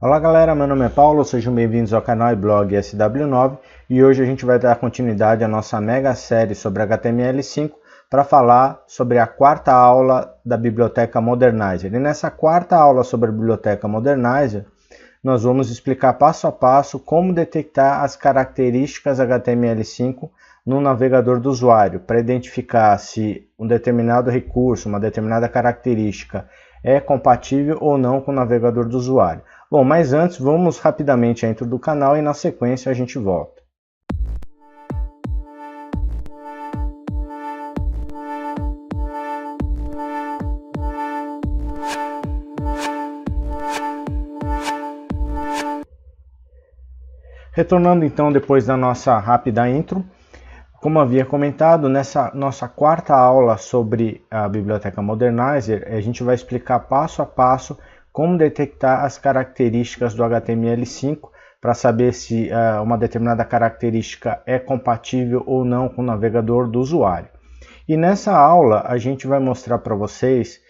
Olá galera, meu nome é Paulo, sejam bem-vindos ao canal e blog SW9 e hoje a gente vai dar continuidade à nossa mega série sobre HTML5 para falar sobre a quarta aula da Biblioteca Modernizer. E nessa quarta aula sobre a Biblioteca Modernizer, nós vamos explicar passo a passo como detectar as características HTML5 no navegador do usuário, para identificar se um determinado recurso, uma determinada característica é compatível ou não com o navegador do usuário. Bom, mas antes vamos rapidamente à intro do canal e na sequência a gente volta. Retornando então depois da nossa rápida intro, como havia comentado, nessa nossa quarta aula sobre a Biblioteca Modernizer, a gente vai explicar passo a passo como detectar as características do HTML5 para saber se uma determinada característica é compatível ou não com o navegador do usuário. E nessa aula a gente vai mostrar para vocês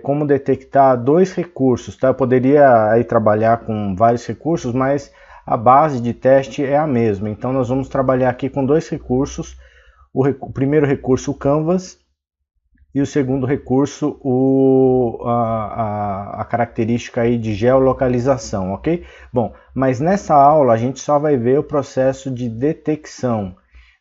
como detectar dois recursos. Tá? Eu poderia aí trabalhar com vários recursos, mas a base de teste é a mesma. Então nós vamos trabalhar aqui com dois recursos. O primeiro recurso, o Canvas, e o segundo recurso, a característica aí de geolocalização, ok? Bom, mas nessa aula a gente só vai ver o processo de detecção.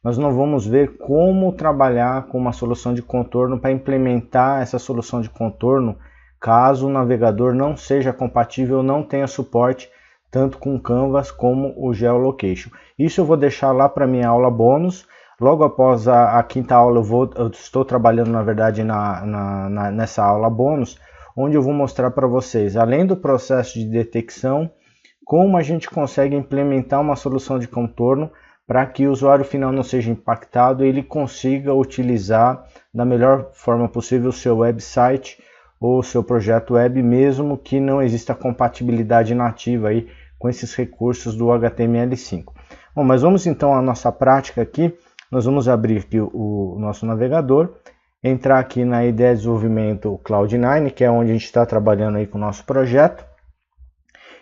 Nós não vamos ver como trabalhar com uma solução de contorno para implementar essa solução de contorno caso o navegador não seja compatível, não tenha suporte tanto com o Canvas como o Geolocation. Isso eu vou deixar lá para minha aula bônus. Logo após a quinta aula eu estou trabalhando na verdade nessa aula bônus, onde eu vou mostrar para vocês, além do processo de detecção, como a gente consegue implementar uma solução de contorno para que o usuário final não seja impactado e ele consiga utilizar da melhor forma possível o seu website ou o seu projeto web, mesmo que não exista compatibilidade nativa aí com esses recursos do HTML5. Bom, mas vamos então à nossa prática aqui. Nós vamos abrir aqui o nosso navegador, entrar aqui na IDE Desenvolvimento Cloud9, que é onde a gente está trabalhando aí com o nosso projeto.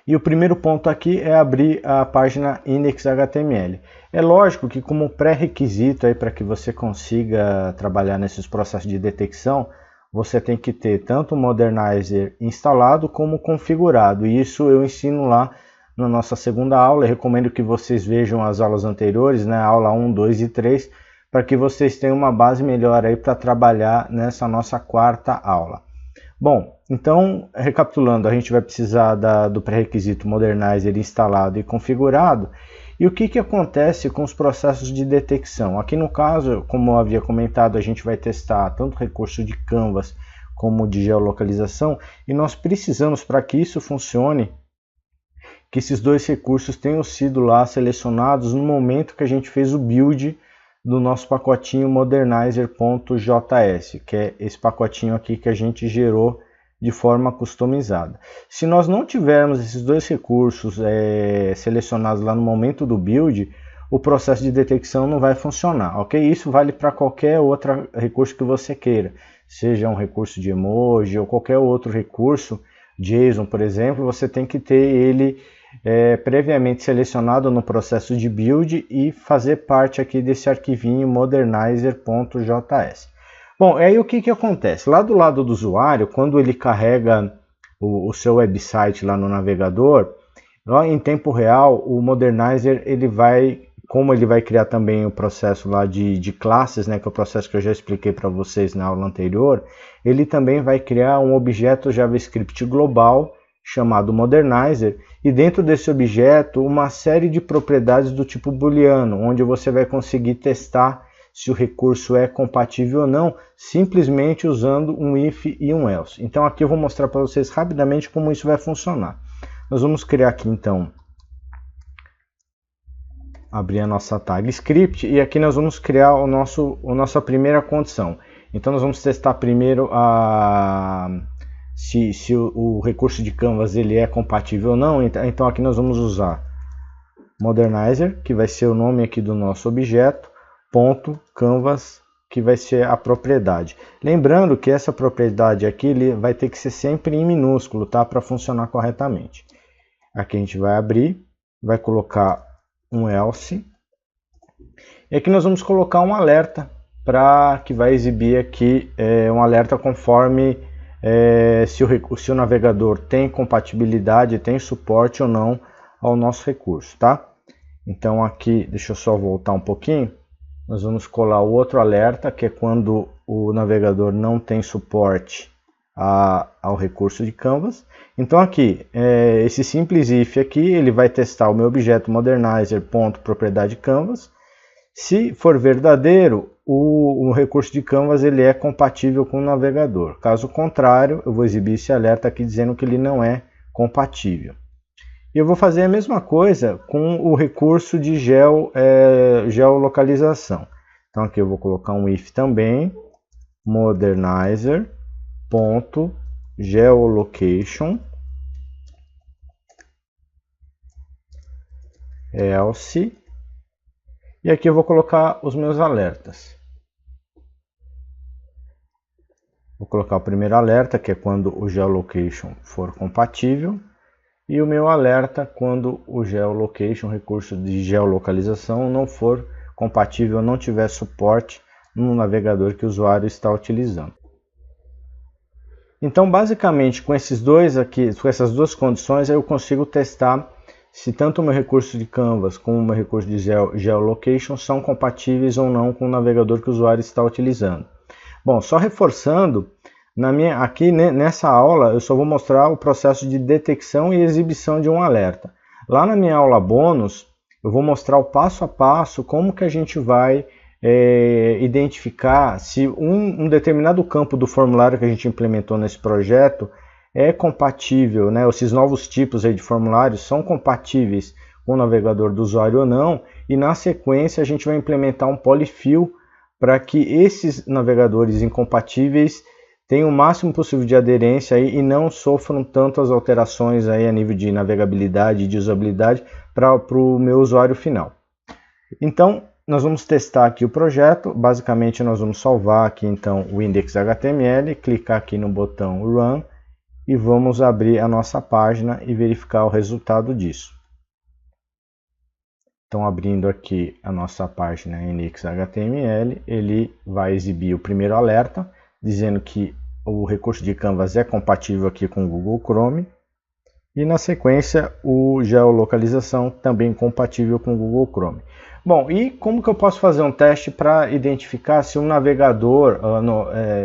E o primeiro ponto aqui é abrir a página index.html. É lógico que como pré-requisito para que você consiga trabalhar nesses processos de detecção, você tem que ter tanto o Modernizer instalado como configurado. E isso eu ensino lá na nossa segunda aula. Eu recomendo que vocês vejam as aulas anteriores, né, aula 1, 2 e 3, para que vocês tenham uma base melhor aí para trabalhar nessa nossa quarta aula. Bom, então, recapitulando, a gente vai precisar do pré-requisito Modernizer instalado e configurado. E o que acontece com os processos de detecção? Aqui no caso, como eu havia comentado, a gente vai testar tanto o recurso de Canvas como de geolocalização, e nós precisamos, para que isso funcione, que esses dois recursos tenham sido lá selecionados no momento que a gente fez o build do nosso pacotinho modernizer.js, que é esse pacotinho aqui que a gente gerou de forma customizada. Se nós não tivermos esses dois recursos selecionados lá no momento do build, o processo de detecção não vai funcionar, ok? Isso vale para qualquer outro recurso que você queira, seja um recurso de emoji ou qualquer outro recurso, JSON, por exemplo, você tem que ter ele previamente selecionado no processo de build e fazer parte aqui desse arquivinho modernizer.js. Bom, aí o que acontece? Lá do lado do usuário, quando ele carrega o seu website lá no navegador, lá em tempo real, o Modernizer, como ele vai criar também o processo lá de classes, né, que é o processo que eu já expliquei para vocês na aula anterior, ele também vai criar um objeto JavaScript global chamado Modernizer, e dentro desse objeto uma série de propriedades do tipo booleano, onde você vai conseguir testar se o recurso é compatível ou não, simplesmente usando um if e um else. Então aqui eu vou mostrar para vocês rapidamente como isso vai funcionar. Nós vamos criar aqui então, abrir a nossa tag script, e aqui nós vamos criar a nossa primeira condição. Então nós vamos testar primeiro se o recurso de Canvas ele é compatível ou não. Então aqui nós vamos usar Modernizer, que vai ser o nome aqui do nosso objeto, ponto Canvas, que vai ser a propriedade. Lembrando que essa propriedade aqui vai ter que ser sempre em minúsculo, tá? Para funcionar corretamente. Aqui a gente vai abrir, vai colocar um else. E aqui nós vamos colocar um alerta para que vai exibir aqui um alerta conforme se o navegador tem compatibilidade, tem suporte ou não ao nosso recurso, tá? Então aqui, deixa eu só voltar um pouquinho, nós vamos colar o outro alerta, que é quando o navegador não tem suporte ao recurso de Canvas. Então aqui, esse simples if aqui, ele vai testar o meu objeto modernizer.propriedade Canvas. Se for verdadeiro, o recurso de Canvas ele é compatível com o navegador. Caso contrário, eu vou exibir esse alerta aqui dizendo que ele não é compatível. E eu vou fazer a mesma coisa com o recurso de geolocalização. Então aqui eu vou colocar um if também, modernizer.geolocation else, e aqui eu vou colocar os meus alertas. Vou colocar o primeiro alerta, que é quando o geolocation for compatível, e o meu alerta quando o geolocation, recurso de geolocalização, não for compatível, não tiver suporte no navegador que o usuário está utilizando. Então, basicamente, com esses dois aqui, com essas duas condições, eu consigo testar se tanto o meu recurso de Canvas como o meu recurso de geolocation são compatíveis ou não com o navegador que o usuário está utilizando. Bom, só reforçando, aqui nessa aula eu só vou mostrar o processo de detecção e exibição de um alerta. Lá na minha aula bônus, eu vou mostrar o passo a passo como que a gente vai identificar se um determinado campo do formulário que a gente implementou nesse projeto é compatível, né? Esses novos tipos aí de formulários são compatíveis com o navegador do usuário ou não, e na sequência a gente vai implementar um polyfill para que esses navegadores incompatíveis tenham o máximo possível de aderência aí e não sofram tantas alterações aí a nível de navegabilidade e de usabilidade para o meu usuário final. Então, nós vamos testar aqui o projeto. Basicamente, nós vamos salvar aqui então o index.html, clicar aqui no botão Run e vamos abrir a nossa página e verificar o resultado disso. Então, abrindo aqui a nossa página index.html, ele vai exibir o primeiro alerta, dizendo que o recurso de Canvas é compatível aqui com o Google Chrome. E na sequência, o geolocalização também compatível com o Google Chrome. Bom, e como que eu posso fazer um teste para identificar se um navegador,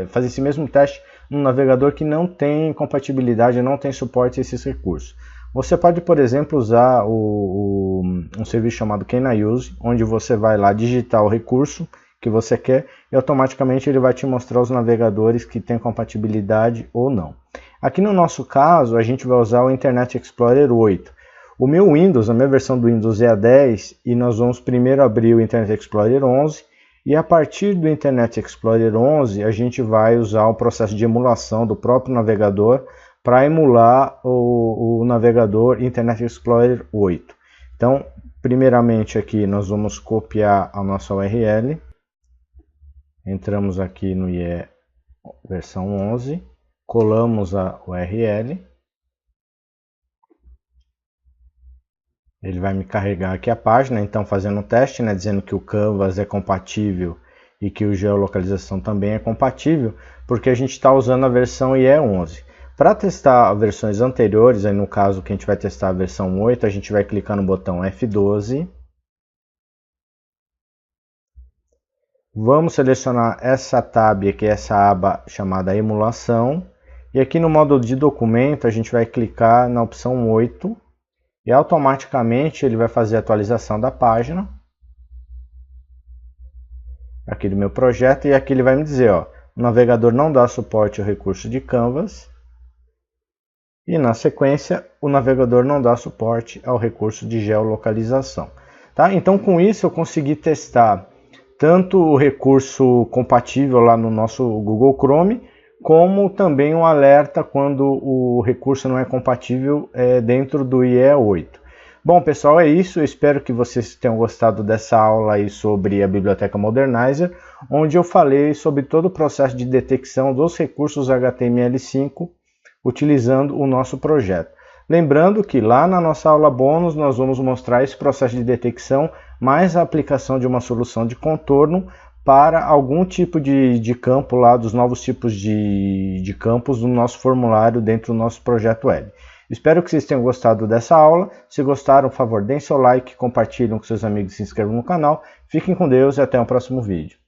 fazer esse mesmo teste num navegador que não tem compatibilidade, não tem suporte a esses recursos? Você pode, por exemplo, usar um serviço chamado CanIUse, onde você vai lá digitar o recurso que você quer e automaticamente ele vai te mostrar os navegadores que têm compatibilidade ou não. Aqui no nosso caso, a gente vai usar o Internet Explorer 8. O meu Windows, a minha versão do Windows é a 10 e nós vamos primeiro abrir o Internet Explorer 11 e a partir do Internet Explorer 11 a gente vai usar o processo de emulação do próprio navegador para emular o navegador Internet Explorer 8. Então, primeiramente aqui nós vamos copiar a nossa URL, entramos aqui no IE versão 11, colamos a URL, ele vai me carregar aqui a página, então fazendo um teste, né, dizendo que o Canvas é compatível e que o geolocalização também é compatível, porque a gente está usando a versão IE 11. Para testar versões anteriores, aí no caso que a gente vai testar a versão 8, a gente vai clicar no botão F12. Vamos selecionar essa tab aqui, essa aba chamada emulação. E aqui no módulo de documento a gente vai clicar na opção 8 e automaticamente ele vai fazer a atualização da página aqui do meu projeto, e aqui ele vai me dizer, ó, o navegador não dá suporte ao recurso de Canvas, e na sequência o navegador não dá suporte ao recurso de geolocalização. Tá? Então com isso eu consegui testar tanto o recurso compatível lá no nosso Google Chrome, como também um alerta quando o recurso não é compatível dentro do IE 8. Bom, pessoal, é isso. Eu espero que vocês tenham gostado dessa aula aí sobre a biblioteca Modernizer, onde eu falei sobre todo o processo de detecção dos recursos HTML5 utilizando o nosso projeto. Lembrando que lá na nossa aula bônus nós vamos mostrar esse processo de detecção mais a aplicação de uma solução de contorno para algum tipo de campo lá, dos novos tipos de campos do nosso formulário dentro do nosso projeto web. Espero que vocês tenham gostado dessa aula. Se gostaram, por favor, deem seu like, compartilhem com seus amigos e se inscrevam no canal. Fiquem com Deus e até o próximo vídeo.